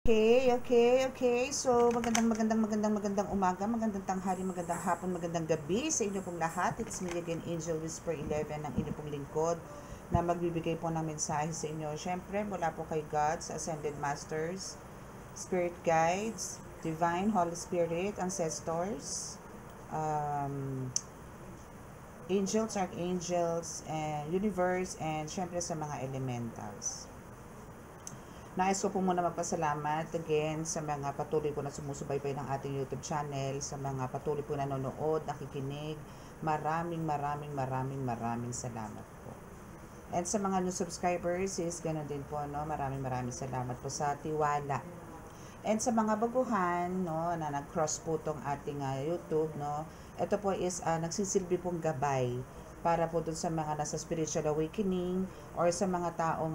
Okay. So, magandang umaga, magandang tanghali, magandang hapon, magandang gabi sa inyo pong lahat. It's me again, Angel Whisper 11, ang inyo pong lingkod na magbibigay po ng mensahe sa inyo. Siyempre, mula po kay God, sa Ascended Masters, Spirit Guides, Divine Holy Spirit, Ancestors, Angels, Archangels, and Universe, and siyempre sa mga Elementals. Nais ko po muna magpasalamat again sa mga patuloy po na sumusubaybay ng ating YouTube channel, sa mga patuloy po na nanonood, nakikinig. Maraming salamat po. And sa mga new subscribers is ganoon din po, no? Maraming salamat po sa tiwala. And sa mga baguhan, no, na nag-cross po tong ating YouTube, no, ito po is nagsisilbi pong gabay para po dun sa mga nasa spiritual awakening or sa mga taong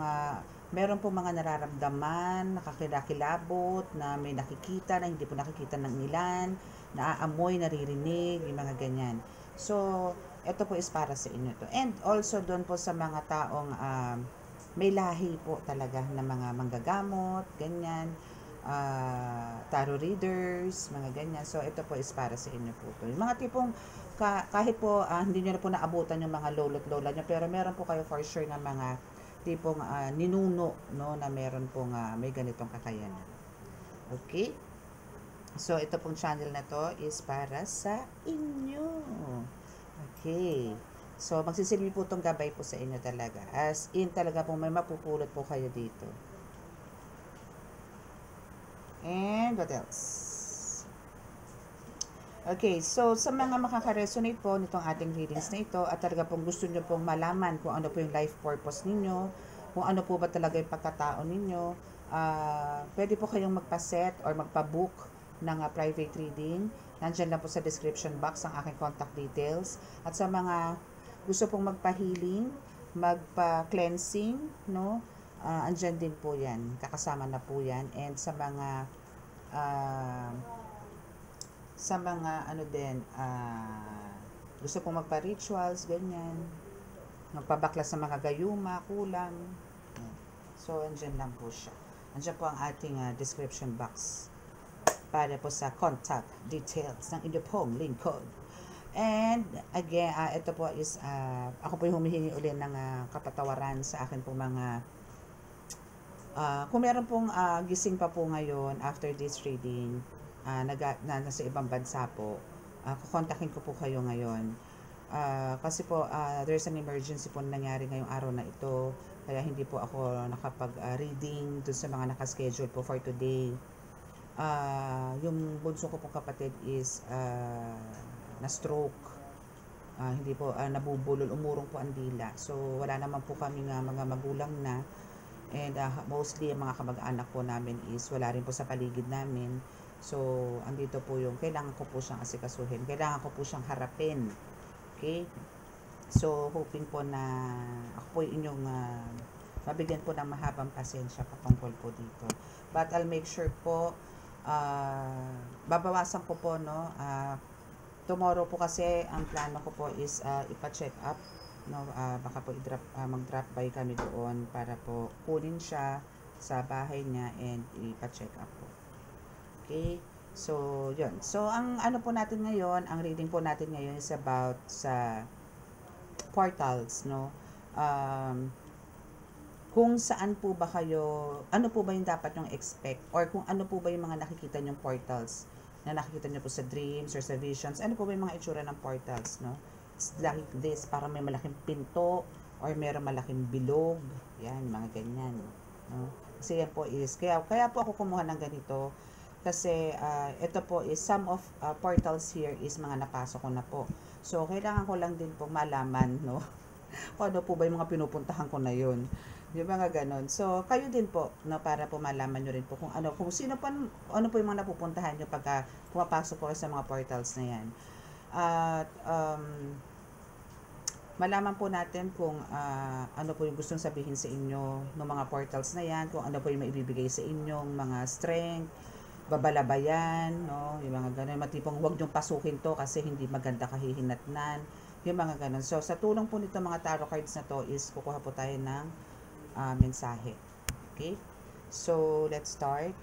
meron po mga nararamdaman, nakakilabot, na may nakikita na hindi po nakikita ng ilan, naaamoy, naririnig, yung mga ganyan. So, ito po is para sa inyo to. And also doon po sa mga taong may lahi po talaga na mga manggagamot, ganyan, tarot readers, mga ganyan. So, ito po is para sa inyo po to. Yung mga tipong, kahit po hindi nyo na po naabutan yung mga lolo't lola nyo, pero meron po kayo for sure na mga tipong ninuno, no, na meron pong may ganitong kakayanan. Okay? So, ito pong channel na to is para sa inyo. Okay. So, magsisilbi po itong gabay po sa inyo talaga. As in, talaga pong may mapupulot po kayo dito. And what else? Okay, so sa mga makaka-resonate po nitong ating readings na ito at talaga pong gusto nyo pong malaman kung ano po yung life purpose ninyo, kung ano po ba talaga yung pagkatao ninyo, pwede po kayong magpa-set or magpa-book ng private reading. Nandiyan lang po sa description box ang aking contact details. At sa mga gusto pong magpa-healing, magpa-cleansing, no, andyan din po yan, kakasama na po yan. And sa mga ano din, gusto pong magpa-rituals, ganyan, magpabaklas sa mga gayuma, kulam. So, andyan lang po siya. Andyan po ang ating description box para po sa contact details ng inyo pong lingkod. And again, ito po is, ako po yung humihingi ulit ng kapatawaran sa akin pong mga, kung meron pong gising pa po ngayon after this reading, nasa ibang bansa po, kukontakin ko po kayo ngayon. Kasi po, there's an emergency po nangyari ngayong araw na ito, kaya hindi po ako nakapag-reading dun sa mga nakaschedule po for today. Yung bunso ko po kapatid is na-stroke. Hindi po nabubulol, umurong po ang dila. So, wala naman po kami mga magulang na. And mostly, ang mga kamag-anak po namin is wala rin po sa paligid namin. So, andito po yung kailangan ko po siyang asikasuhin. Kailangan ko po siyang harapin. Okay? So, hoping po na ako po yung inyong mabigyan po ng mahabang pasensya patungkol po dito. But I'll make sure po, babawasan ko po, no, tomorrow po kasi ang plano ko po is ipa-check up, no, baka po mag-drop by kami doon para po kunin siya sa bahay niya and ipa-check up po. Okay? So, yun. So, ang ano po natin ngayon, ang reading po natin ngayon is about sa portals, no? Kung saan po ba kayo, ano po ba yung dapat yung expect, or kung ano po ba yung mga nakikita nyong portals na nakikita nyo po sa dreams or sa visions, ano po ba yung mga itsura ng portals, no? It's like this, parang may malaking pinto, or meron malaking bilog, yan, mga ganyan, no? Kasi yan po is, kaya po ako kumuha ng ganito, kasi ito po is some of portals here is mga napasok ko na po. So, kailangan ko lang din pong malaman, no? Kung ano po ba yung mga pinupuntahan ko na yun. Yung mga ganon. So, kayo din po, no, para po malaman nyo rin po kung ano, kung sino pa, ano po yung mga napupuntahan nyo pagka pumapasok po sa mga portals na yan. At, malaman po natin kung ano po yung gustong sabihin sa inyo ng mga portals na yan, kung ano po yung maibibigay sa inyong mga strength, babalabayan, no, yung mga ganun, matipong huwag niyong pasukin to kasi hindi maganda kahihinatnan, yung mga ganun. So, sa tulong po nito mga tarot cards na to is kukuha po tayo ng mensahe. Okay? So, let's start.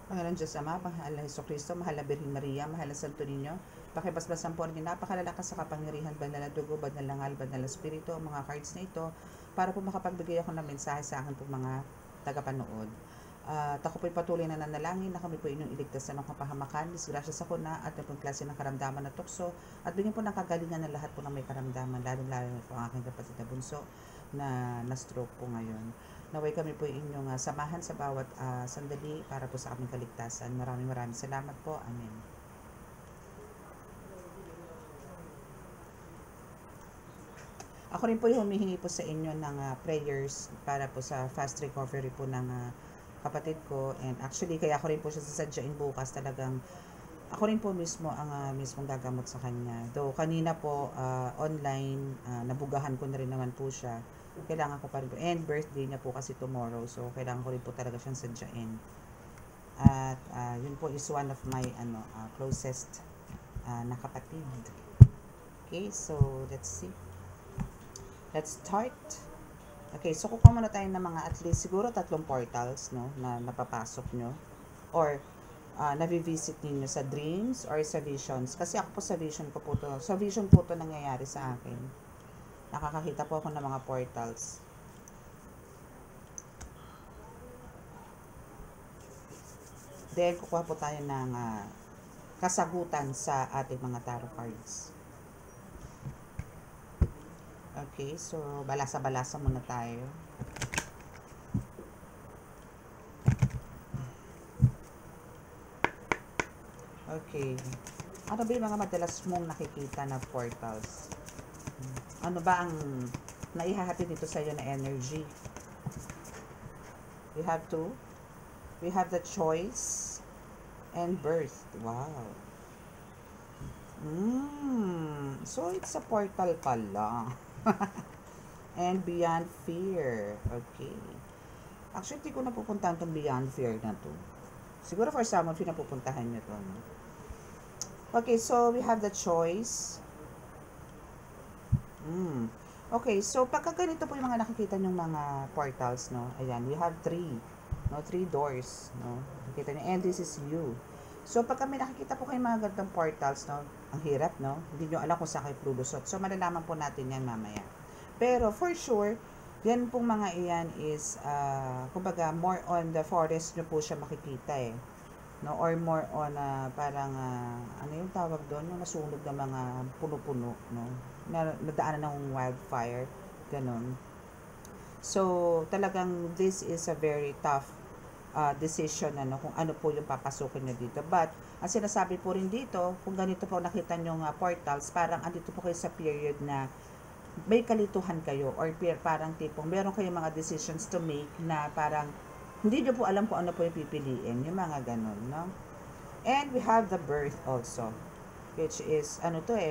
Panginoon Diyos Ama, mahal na Heso Kristo, mahal na Birhen Maria, mahal na Santo Niño, pakibasbasan po ang napakalalakas sa kapangyarihan, banal na dugo, banal na ngal, banal na spirito, ang mga cards na ito, para po makapagbigay ako ng mensahe sa akin po mga tagapanood. At ako po'y patuloy na nanalangin na kami po inyong iligtas ng kapahamakan, disgrasya sa kuna at ng klase ng karamdaman na tukso, at bigyan po ng kagalingan ng lahat po ng may karamdaman, lalo-lalo na po ang aking kapatid na bunso na na-stroke po ngayon. Naway kami po inyong samahan sa bawat sandali para po sa aming kaligtasan. Maraming salamat po. Amen. Ako rin po yung humihingi po sa inyo ng prayers para po sa fast recovery po ng kapatid ko. And actually, kaya ako rin po siya sasadyain bukas. Talagang ako rin po mismo ang mismong gagamot sa kanya. Though kanina po online, nabugahan ko na rin naman po siya. Kailangan ko pa rin po. And birthday niya po kasi tomorrow. So, kailangan ko rin po talaga siyang sadyain. At yun po is one of my closest na kapatid. Okay, so let's see. Let's start. Okay, so kukuha muna tayo ng mga at least siguro 3 portals, no, na napapasok nyo. Or navivisit ninyo sa dreams or sa visions. Kasi ako po sa vision ko po to. Sa vision po to nangyayari sa akin. Nakakakita po ako ng mga portals. Then, kukuha po tayo ng kasagutan sa ating mga tarot cards. Okay, so balasa-balasa muna tayo. Okay. Ano ba yung mga madalas mong nakikita na portals? Ano ba ang naihahatid dito sa iyo na energy? We have the choice and birth. Wow. So it's a portal pala. And beyond fear. Okay. Actually, hindi ko napupuntahan itong beyond fear na to. Siguro for some of you napupuntahan nyo to. Okay, so we have the choice. Okay, so pagka ganito po yung mga nakikita nyong mga portals, no? Ayan, we have 3 doors, no? Nakikita nyo, and this is you. So pagka may nakikita po kayong mga ganitong portals, no? Ang hirap, no? Hindi nyo alam kung saan kayo lulusot. So malalaman po natin yan mamaya. Pero for sure, yan pong mga iyan is, kumbaga, more on the forest nyo po siya makikita eh. No, or more on parang ano yung tawag doon, yung nasunog ng mga puno-puno, no, nadaanan ng wildfire, ganun. So talagang this is a very tough decision kung ano po yung papasukin nyo dito. But ang sinasabi po rin dito, kung ganito po nakita nyo portals, parang andito po kayo sa period na may kalituhan kayo, or parang tipong meron kayong mga decisions to make na parang hindi nyo po alam kung ano po yung pipiliin, yung mga ganun, no? And we have the birth also, which is,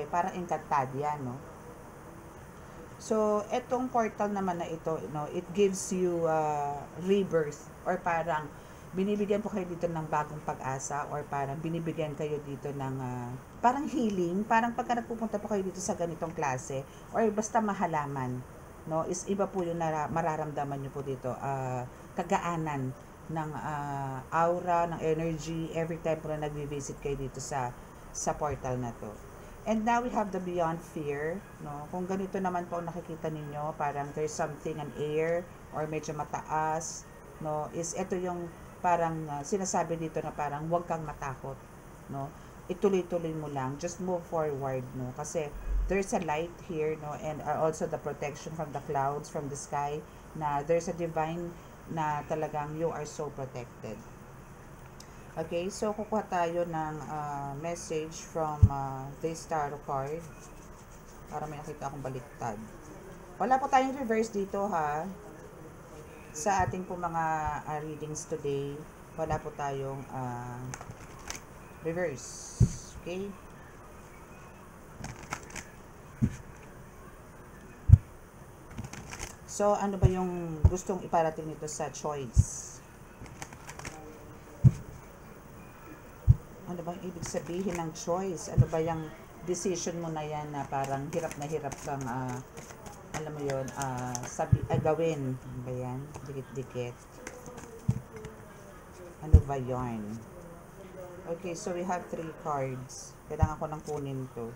parang Encantadia, no? So, etong portal naman na ito, no, it gives you rebirth, or parang binibigyan po kayo dito ng bagong pag-asa, or parang binibigyan kayo dito ng parang healing, parang pagka nagpupunta po kayo dito sa ganitong klase, or basta mahalaman, no, is iba po yung mararamdaman nyo po dito, kagaanan ng aura, ng energy, every time po na nag-visit kayo dito sa portal na to. And now we have the beyond fear, no? Kung ganito naman po nakikita ninyo, parang there's something, an air, or medyo mataas, no? Is ito yung parang sinasabi dito na parang huwag kang matakot, no? Ituloy-tuloy mo lang, just move forward, no? Kasi there's a light here, no? And also the protection from the clouds, from the sky, na there's a divine na talagang you are so protected. Okay, so kukuha tayo ng message from this tarot card para may nakita akong baliktad. Wala po tayong reverse dito ha. Sa ating po mga readings today, wala po tayong reverse. Okay? So, ano ba yung gustong iparating nito sa choice? Ano ba yung ibig sabihin ng choice? Ano ba yung decision mo na yan na parang hirap kang, alam mo yun, gawin? Ano ba yan? Dikit-dikit. Ano ba yun? Okay, so we have 3 cards. Kailangan ko nang kunin to.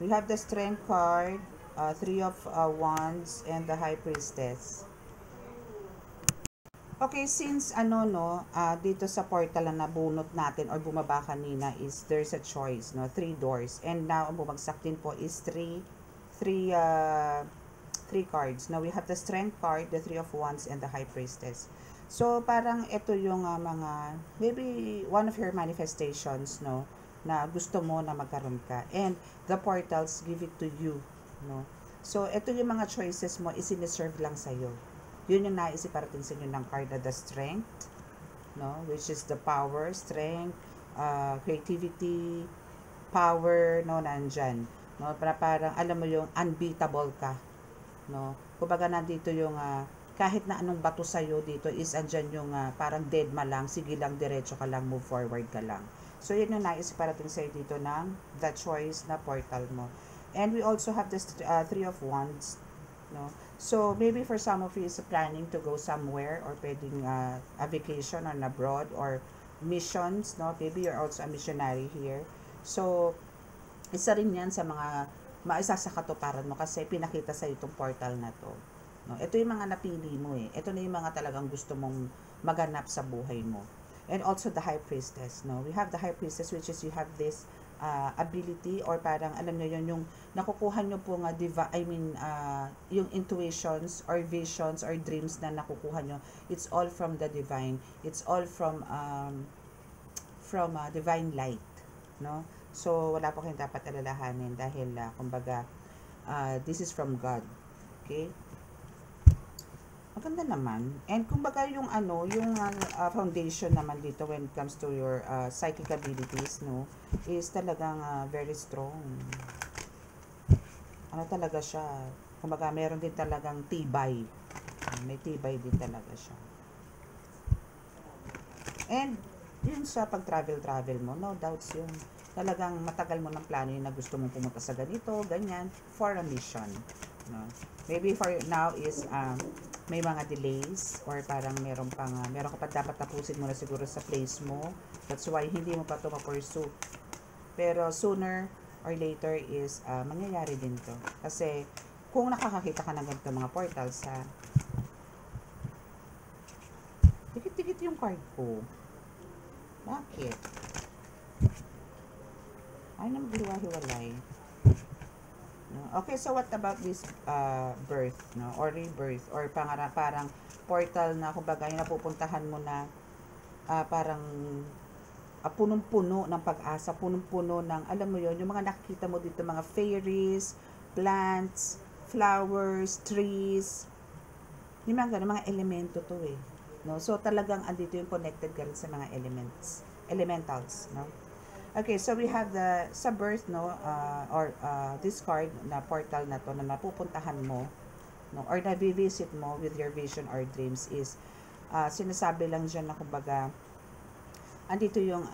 We have the Strength card, 3 of Wands, and the High Priestess. Okay, since dito sa portal na nabunot natin or bumaba kanina is there's a choice, no? 3 doors. And now, ang bumagsak din po is 3 cards. Now, we have the Strength card, the 3 of Wands, and the High Priestess. So, parang ito yung mga, maybe one of your manifestations, no? Na gusto mo na magkaroon ka. And the portals give it to you, no? So, ito yung mga choices mo, isiniserve lang sa'yo. Yun yung nais iparating sa inyo ng card na the Strength, no? Which is the power, strength, creativity, power, no? Nandyan. No? Parang, alam mo yung unbeatable ka. No? Kumbaga nandito yung kahit na anong bato sa'yo dito is andyan yung parang dead ma lang, sige lang, diretso ka lang, move forward ka lang. So, yun yung nais parating sa'yo dito ng the choice na portal mo. And we also have this 3 of Wands, no? So, maybe for some of you is planning to go somewhere or pwedeng a vacation on abroad or missions, no? Maybe you're also a missionary here. So, isa rin yan sa mga maisa sa katuparan mo kasi pinakita sa itong portal na to. No? Ito yung mga napili mo eh. Ito na yung mga talagang gusto mong maganap sa buhay mo. And also the High Priestess, no? We have the High Priestess, which is you have this ability or parang alam niyo yun, yung nakukuha niyo po nga yung intuitions or visions or dreams na nakukuha niyo, it's all from the divine. It's all from divine light, no? So wala po kayong dapat alalahanin dahil kumbaga this is from God. Okay? Maganda naman. And kumbaga yung foundation naman dito when it comes to your psychic abilities, no, is talagang very strong. Ano talaga siya? Kumbaga meron din talagang tibay. May tibay din talaga siya. And yun sa pag-travel mo, no doubts yun. Talagang matagal mo ng plano yun na gusto mong pumunta sa ganito, ganyan, for a mission. No? Maybe for now is may mga delays or parang meron ka pa dapat tapusin mo na siguro sa place mo. That's why hindi mo pa ito ma-pursue. Pero sooner or later is mangyayari din to. Kasi kung nakakakita ka ng ganito mga portals dikit-dikit yung card ko. Bakit? Ay, nang hiwa-hiwalay. Okay, so what about this birth, no? Or rebirth, or parang portal na kumbaga yung napupuntahan mo na parang punong-puno ng pag-asa, punong-puno ng, alam mo yon, yung mga nakikita mo dito, mga fairies, plants, flowers, trees, yung mga ganun, mga elemento to eh. No? So talagang andito yung connected ka rin sa mga elementals, no? Okay, so we have sa birth, no, this card na portal na to na napupuntahan mo, no, or na-visit mo with your vision or dreams is sinasabi lang dyan na kumbaga andito yung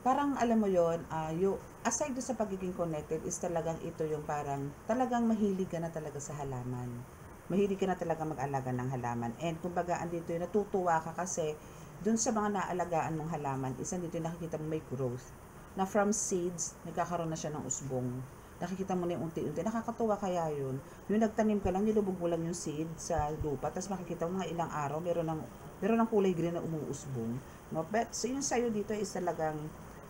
parang alam mo yon, yung aside sa pagiging connected is talagang ito yung parang talagang mahilig ka na talaga sa halaman. Mahilig ka na talaga mag-alaga ng halaman. And kumbaga andito yung natutuwa ka kasi dun sa mga naalagaan mong halaman, isa dito yung nakikita mo may growth. Na from seeds, nagkakaroon na siya ng usbong. Nakikita mo na yung unti-unti. Nakakatuwa kaya yun. Yung nagtanim ka lang, nilubog mo lang yung seed sa lupa, tapos makikita mo mga ilang araw, meron ng kulay green na umuusbong. No? But so yung sayo dito is talagang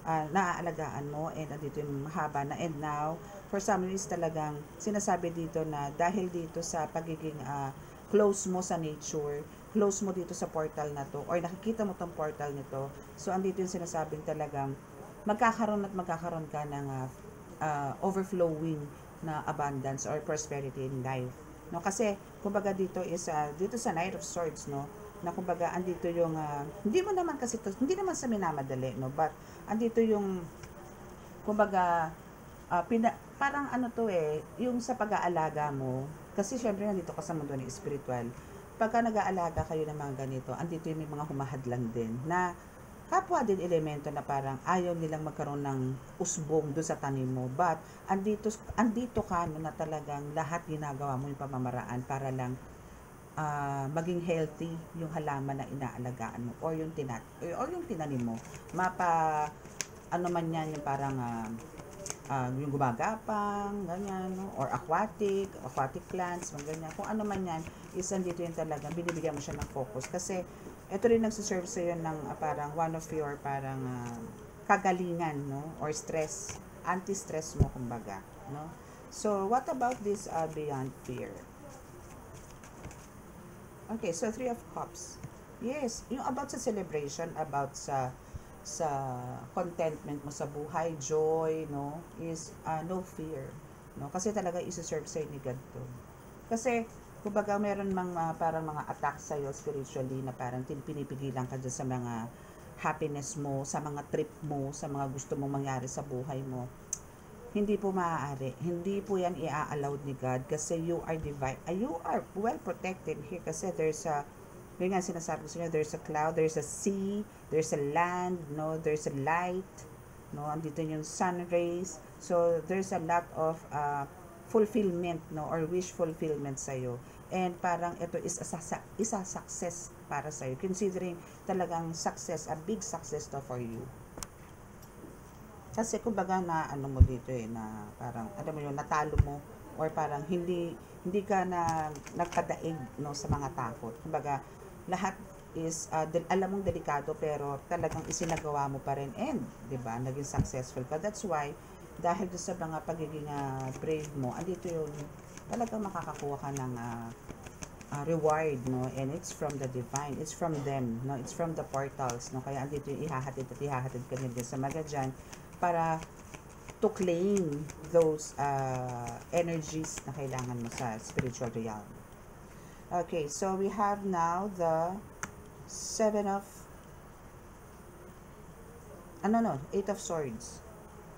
naaalagaan mo, and andito yung mahaba na. And now, for some reason talagang sinasabi dito na dahil dito sa pagiging close mo sa nature, close mo dito sa portal na to, or nakikita mo tong portal nito, so andito yung sinasabing talagang magkakaroon ka ng overflowing na abundance or prosperity in life. No, kasi kumbaga dito is dito sa Knight of Swords, no, na kumbaga andito yung hindi naman sa minamadali, no, but andito yung kumbaga parang ano to eh, yung sa pag-aalaga mo, kasi syempre nandito ka sa mundo ng spiritual. Pagka nag-aalaga kayo ng mga ganito, andito yung may mga humahadlang din na kapwa din elemento na parang ayaw nilang magkaroon ng usbong doon sa tanim mo. But andito ka no, na talagang lahat ginagawa mo yung pamamaraan para lang maging healthy yung halaman na inaalagaan mo or yung tinanim mo. Ano man yan, yung parang yung gumagapang, ganyan, no? Or aquatic plants, mga ganyan. Kung ano man yan, is nandito yun talaga, binibigyan mo siya ng focus. Kasi, ito rin nagsiserve sa'yo ng parang one of your parang kagalingan, no? Or stress, anti-stress mo, kumbaga, no? So, what about this beyond fear? Okay, so Three of Cups. Yes, yung about sa celebration, about sa contentment mo sa buhay, joy, no, is no fear. No? Kasi talaga isi-serve sa'yo ni God to. Kasi, kumbaga meron parang mga attack sa'yo spiritually na parang pinipigilan ka dyan sa mga happiness mo, sa mga trip mo, sa mga gusto mong mangyari sa buhay mo. Hindi po maaari. Hindi po yan i-allowed ni God kasi you are divine. You are well protected here kasi yun nga sinasabi ko sa inyo, there's a cloud, there's a sea, there's a land, no, there's a light, no, andito yung sun rays. So, there's a lot of fulfillment, no, or wish fulfillment sa'yo. And parang ito is isa success para sa'yo. Considering talagang success, a big success to for you. Kasi kumbaga na ano mo dito na parang alam mo yun natalo mo or parang hindi ka na nagkadaig no sa mga takot. Kumbaga lahat is alam mong delikado pero talagang isinagawa mo pa rin and 'di ba naging successful ka. That's why dahil sa mga pagiging brave mo, andito yung talagang makakakuha ka ng reward, no? And it's from the divine, it's from them, no? It's from the portals, no? Kaya andito yung ihahatid ka din sa Magajan para to claim those energies na kailangan mo sa spiritual realm. Okay, so we have now the Eight of Swords.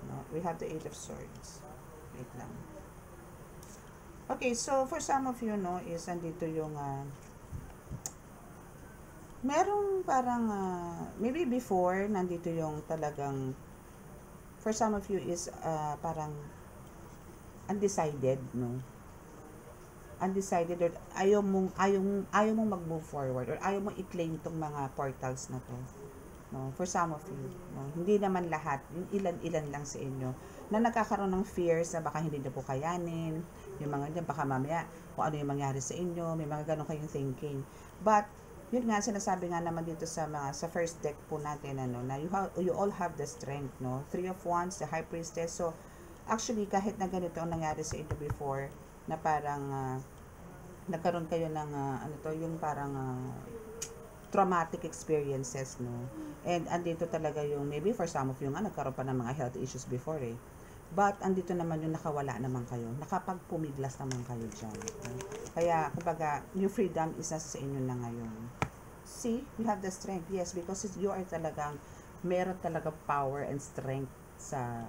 No, we have the Eight of Swords. Wait lang. Okay, so for some of you, no, is andito yung merong parang maybe before nandito yung talagang for some of you is parang undecided, no? Undecided or ayaw mong mag-move forward or ayaw mong i-claim tong mga portals na to. No, for some of you, no? Hindi naman lahat, yung ilan-ilan lang sa inyo na nagkakaroon ng fears na baka hindi niyo po kayanin, yung mga ganyan, baka mamaya kung ano yung mangyari sa inyo, may mga ganun kayong thinking. But yun nga sinasabi nga naman dito sa first deck po natin na you all have the strength, no? Three of Wands, the High Priestess. So actually kahit na ganito ang nangyari sa inyo before na parang nagkaroon kayo ng yung parang traumatic experiences, no? And andito talaga yung maybe for some of you nga nagkaroon pa ng mga health issues before But andito naman yung nakawala naman kayo, nakapagpumiglas naman kayo dyan. Kaya kumbaga yung freedom is nasa sa inyo na ngayon. See, you have the strength. Yes, because you are talagang meron talaga power and strength sa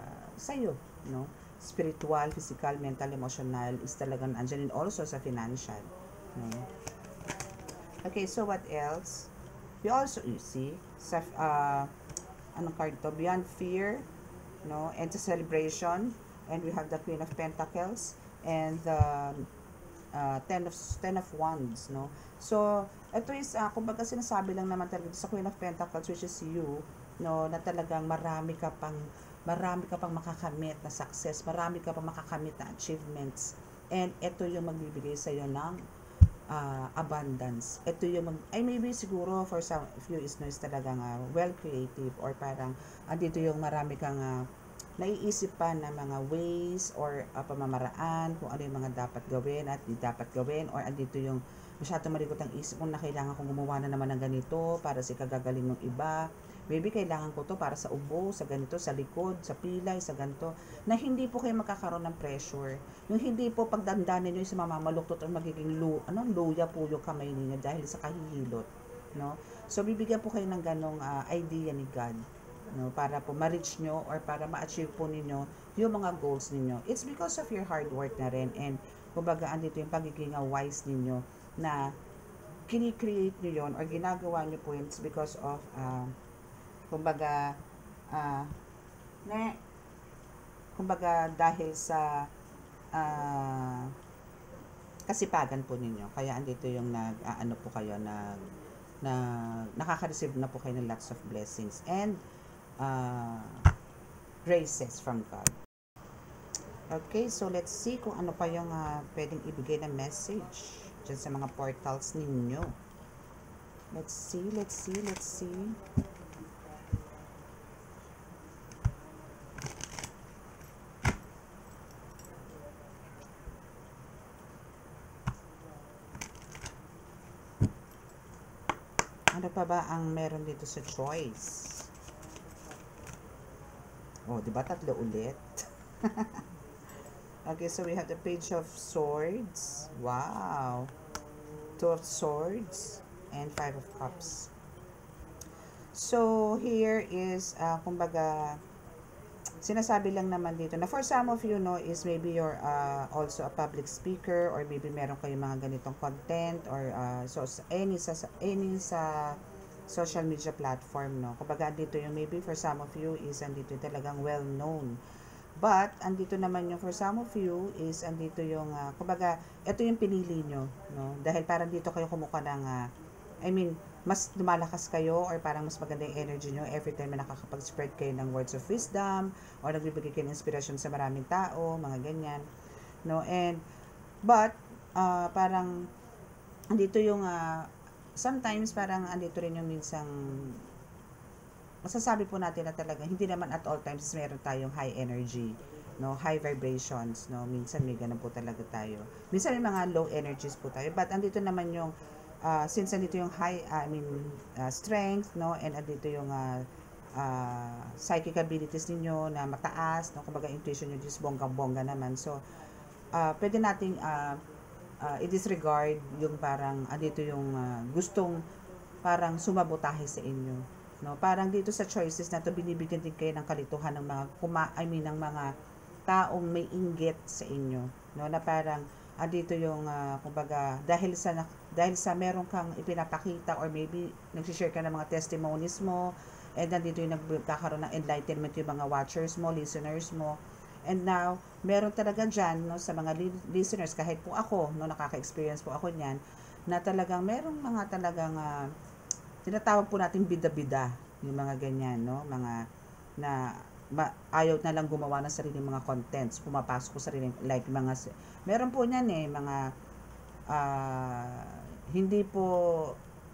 iyo, no? Spiritual, physical, mental, emotional is talagang andyan, and also sa financial, no? Okay, so what else? You see sa anong card to? Beyond fear, no? And sa celebration, and we have the Queen of Pentacles and the Ten of Wands, no? So ito is kumbaga sinasabi lang naman talaga sa Queen of Pentacles, which is you, no, na talagang marami ka pang makakamit na success, marami ka pang makakamit na achievements, and ito yung magbibigay sa iyo ng abundance. Ito yung maybe siguro for some of you is talagang well creative or parang andito yung marami kang naiisip pa na mga ways or pamamaraan kung ano yung mga dapat gawin at di dapat gawin, or andito yung masyadong malikot ang isip mo na kailangan kong gumawa na naman ng ganito para sa kagagaling ng iba. Maybe kailangan ko to para sa ubo, sa ganito, sa likod, sa pilay, sa ganito, na hindi po kayo magkakaroon ng pressure. Yung hindi po pagdandanin nyo sa mamamaluktot o magiging luya po yung kamay ninyo dahil sa kahihilot, no? So bibigyan po kayo ng ganong idea ni God, no, para po ma-reach nyo or para ma-achieve po ninyo yung mga goals ninyo. It's because of your hard work na rin, and kumbaga andito yung pagiging wise ninyo na kini-create nyo yon or ginagawa nyo po yun. It's because of kumbaga kumbaga dahil sa kasipagan po ninyo. Kaya andito yung ano po kayo, na nakaka-receive na po kayo ng lots of blessings and uh, graces from God. Okay, so let's see kung ano pa yung pwedeng ibigay na message dyan sa mga portals ninyo. Let's see. Ano pa ba ang meron dito sa choice? Oh, di ba tatlo ulit? Okay, so we have the Page of Swords. Wow. Two of Swords and Five of Cups. So, here is, kumbaga, sinasabi lang naman dito na for some of you, no, is maybe you're also a public speaker or maybe meron kayong mga ganitong content or so any sa social media platform, no. Kumbaga, dito yung maybe for some of you is andito talagang well known. But, andito naman yung for some of you is andito yung, kumbaga, ito yung pinili nyo, no? Dahil parang dito kayo kumuha ng, mas lumalakas kayo or parang mas maganda yung energy nyo every time na nakakapag-spread kayo ng words of wisdom or nagbibigay kayo ng inspiration sa maraming tao, mga ganyan, no? And, but, parang, andito yung, sometimes parang andito rin yung minsang, masasabi po natin na talaga hindi naman at all times meron tayong high energy, no, high vibrations, no, minsan may ganun po talaga tayo, minsan may mga low energies po tayo, but andito naman yung since andito yung high strength, no, and andito yung psychic abilities ninyo na mataas, no, kumbaga intuition nyo just bonggang-bongga naman, so pwede nating i-disregard yung parang andito yung gustong parang sumabotahe sa inyo, no, parang dito sa choices na to binibigyan din kayo ng kalituhan ng mga ng mga taong may inggit sa inyo, no, na parang andito yung kumbaga dahil sa meron kang ipinapakita or maybe nagsi-share ka ng mga testimonies mo and nandito yung nagkakaroon ng enlightenment yung mga watchers mo, listeners mo, and now meron talaga dyan, no, sa mga listeners, kahit po ako, no, nakaka-experience po ako niyan, na talagang merong mga talagang tinatawag po natin bida-bida, yung mga ganyan, no, mga na ayaw na lang gumawa ng sariling mga contents, pumapasok ko sariling, like mga, meron po niyan mga hindi po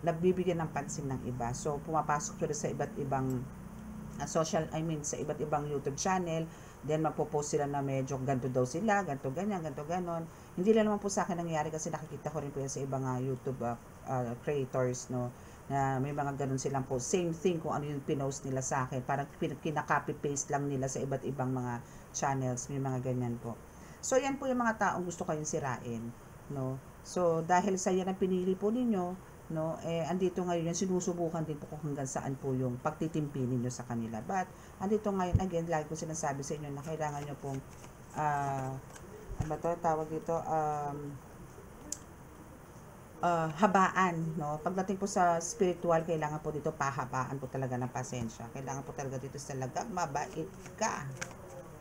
nagbibigyan ng pansin ng iba, so pumapasok sila sa iba't ibang sa iba't ibang YouTube channel, then magpo-post sila na medyo ganto daw sila, ganto ganyan, ganto ganon. Hindi lang naman po sa akin nangyari kasi nakikita ko rin po yan sa ibang YouTube creators, no, na may mga ganun silang po, same thing kung ano yung pinost nila sa akin, parang kinaka-copy paste lang nila sa iba't ibang mga channels, may mga ganyan po. So yan po yung mga taong gusto kayong sirain, no. So dahil sa yan ang pinili po ninyo, no, andito ngayon yung sinusubukan din po kung hanggang saan po yung pagtitimpi ninyo sa kanila. But andito ngayon, again, lagi ko sinasabi sa inyo na kailangan nyo pong ano to tawag dito, habaan, no. Pagdating po sa spiritual, kailangan po dito pahabaan po talaga ng pasensya. Kailangan po talaga dito talagang mabait ka.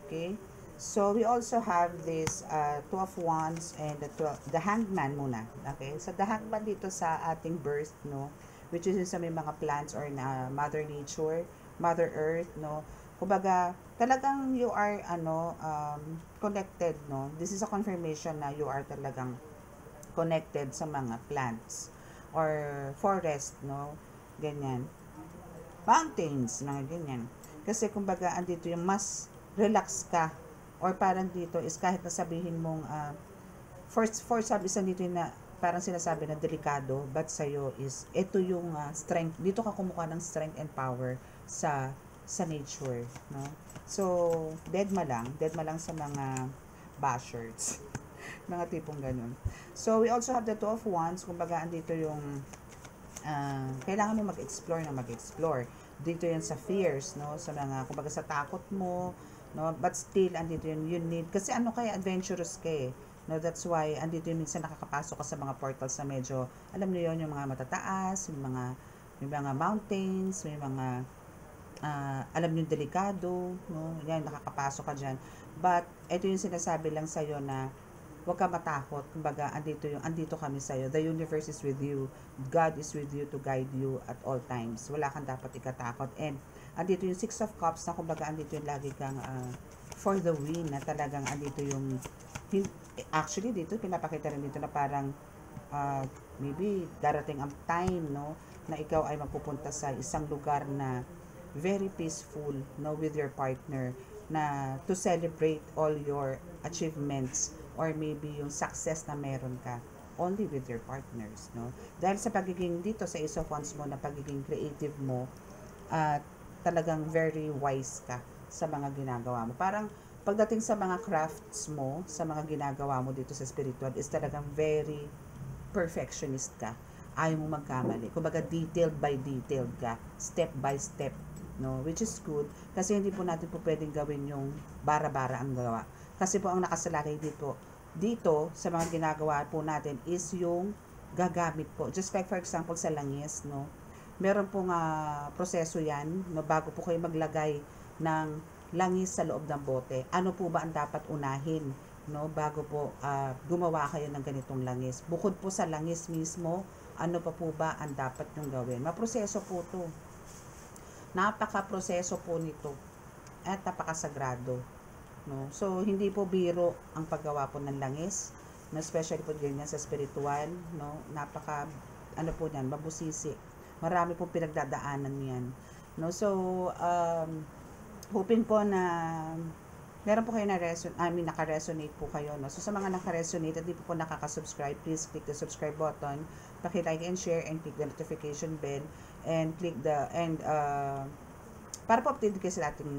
Okay? So we also have this 2 of Wands and the Hangman muna. Okay? So the Hangman dito sa ating birth, no, which is sa may mga plants or na Mother Nature, Mother Earth, no. Kumbaga, talagang you are connected, no. This is a confirmation na you are talagang connected sa mga plants or forest, no, ganyan, mountains, mga ganyan, kasi kumbaga andito yung mas relax ka, or parang dito is kahit na sabihin mong for some isa dito na parang sinasabi na delikado, but sa'yo is ito yung strength, dito ka kumuha ng strength and power sa nature, no. So dead ma lang sa mga bashers mga tipong ganun. So, we also have the 2 of Wands. Kumbaga, andito yung kailangan mo mag-explore. Dito yan sa fears, no? Sa mga, kumbaga sa takot mo, no? But still, andito yun, you need, kasi adventurous ka eh. No, that's why, andito yung minsan nakakapasok ka sa mga portals na medyo, alam niyo yun, yung mga matataas, may mga mountains, may mga, alam niyo delikado, no? Yan, nakakapasok ka dyan. But, ito yung sinasabi lang sa'yo na, huwag ka matakot. Kumbaga, andito kami sa'yo. The universe is with you. God is with you to guide you at all times. Wala kang dapat ikatakot. And, andito yung Six of Cups na kumbaga, andito yung lagi kang for the win, na talagang andito yung, actually, dito, pinapakita rin dito na parang, maybe, darating ang time, no, na ikaw ay magpupunta sa isang lugar na very peaceful, no, with your partner, na to celebrate all your achievements or maybe yung success na meron ka only with your partners, no? Dahil sa pagiging dito sa Ace of Wands mo, na pagiging creative mo, at talagang very wise ka sa mga ginagawa mo. Parang pagdating sa mga crafts mo, sa mga ginagawa mo dito sa spiritual, is talagang very perfectionist ka. Ayaw mo magkamali. Kumbaga, detailed by detailed ka. Step by step. No? Which is good. Kasi hindi po natin po pwedeng gawin yung bara-bara ang gawa. Kasi po ang nakasalaki dito sa mga ginagawa po natin is yung gagamit po. Just like for example sa langis, no? Meron pong proseso yan, no? Bago po kayo maglagay ng langis sa loob ng bote. Ano po ba ang dapat unahin, no? Bago po gumawa kayo ng ganitong langis. Bukod po sa langis mismo, ano pa po ba ang dapat nyong gawin? Maproseso po to. Napaka-proseso po nito at napakasagrado, no? So hindi po biro ang paggawa po ng langis, no? Especially po ganyan sa spiritual, no? Napaka po niyan, mabusisi. Marami pong pinagdadaanan niyan, no? So hoping po na meron po kayo naka-resonate po kayo, no? So sa mga naka-resonate at di po nakaka-subscribe, please click the subscribe button, paki-like and share, and click the notification bell, and click the para po update kayo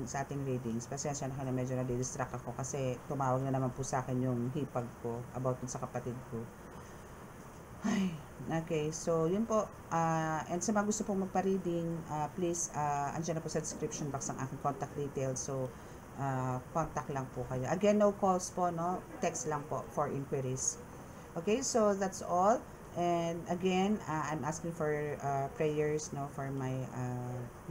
sa ating readings. Pasensya na kayo na medyo na-distract ako kasi tumawag na naman po sa akin yung hipag ko about sa kapatid ko. Ay, okay, so yun po. And sa mga gusto pong magpa-reading, please, andyan na po sa description box ang aking contact details. So, contact lang po kayo. Again, no calls po, no? Text lang po for inquiries. Okay, so that's all. And again, I'm asking for prayers, no, for my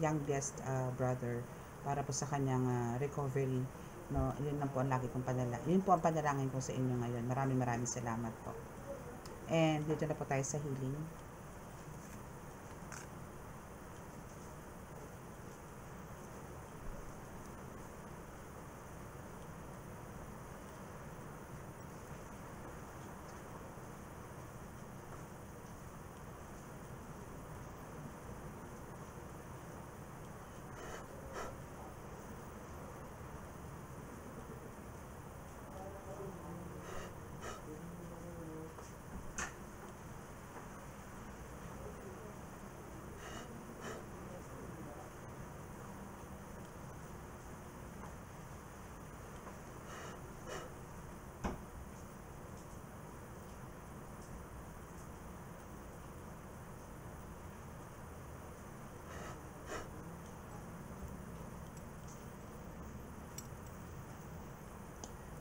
youngest brother, para po sa kanyang recovery, no. Yun lang po ang lagi kong yun po ang panalangin ko sa inyo ngayon. Maraming salamat po. And dito na po tayo sa healing.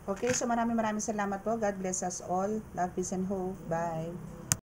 Okay, so maraming salamat po. God bless us all. Love, peace, and hope. Bye.